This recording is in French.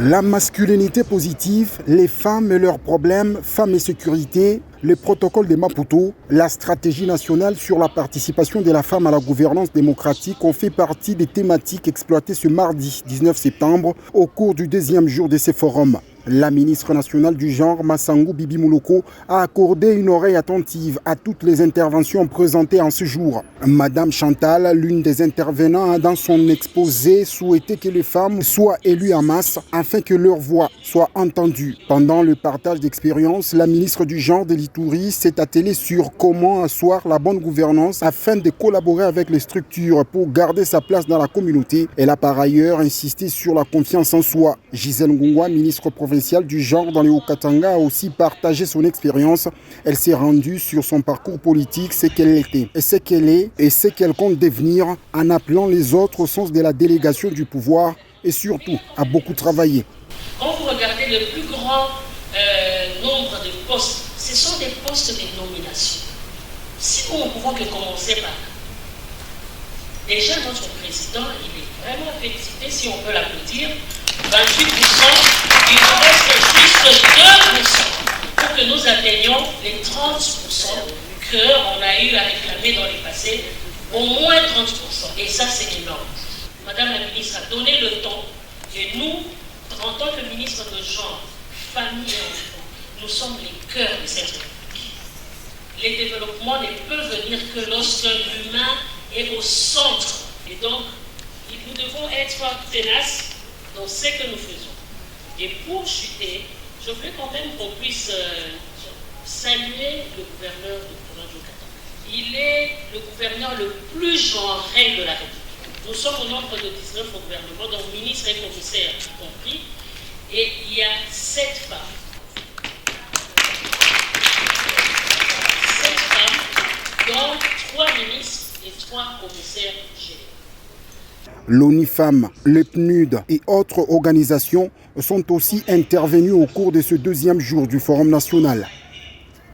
La masculinité positive, les femmes et leurs problèmes, femmes et sécurité, le protocole de Maputo, la stratégie nationale sur la participation de la femme à la gouvernance démocratique ont fait partie des thématiques exploitées ce mardi 19 septembre au cours du deuxième jour de ces forums. La ministre nationale du genre, Massangou Bibi Mouloko, a accordé une oreille attentive à toutes les interventions présentées en ce jour. Madame Chantal, l'une des intervenants, a dans son exposé souhaité que les femmes soient élues en masse afin que leur voix soit entendue. Pendant le partage d'expériences, la ministre du genre de l'Ituri s'est attelée sur comment asseoir la bonne gouvernance afin de collaborer avec les structures pour garder sa place dans la communauté. Elle a par ailleurs insisté sur la confiance en soi. Gisèle Ngungwa, ministre provinciale du genre dans le Haut-Katanga, a aussi partagé son expérience. Elle s'est rendue sur son parcours politique, ce qu'elle était, et ce qu'elle est, et ce qu'elle compte devenir, en appelant les autres au sens de la délégation du pouvoir et surtout à beaucoup travailler. Quand vous regardez le plus grand nombre de postes, ce sont des postes de nomination. Si nous pouvons que commencer par là. Déjà, notre président, il est vraiment félicité, si on peut l'applaudir. 28%, il nous reste juste 2% pour que nous atteignions les 30% qu'on a eu à réclamer dans les passés, au moins 30%. Et ça, c'est énorme. Madame la ministre a donné le temps et nous, en tant que ministre de genre, famille et enfants, nous sommes les cœurs de cette République. Les développements ne peuvent venir que lorsque l'humain est au centre. Et donc, nous devons être tenaces dans ce que nous faisons. Et pour chuter, je voulais quand même qu'on puisse saluer le gouverneur de province du Katanga. Il est le gouverneur le plus genré de la République. Nous sommes au nombre de 19 au gouvernement, donc ministres et commissaires compris, et il y a 7 femmes. 7 femmes, dont 3 ministres et 3 commissaires généraux. L'ONIFEM, le PNUD et autres organisations sont aussi intervenues au cours de ce deuxième jour du Forum national.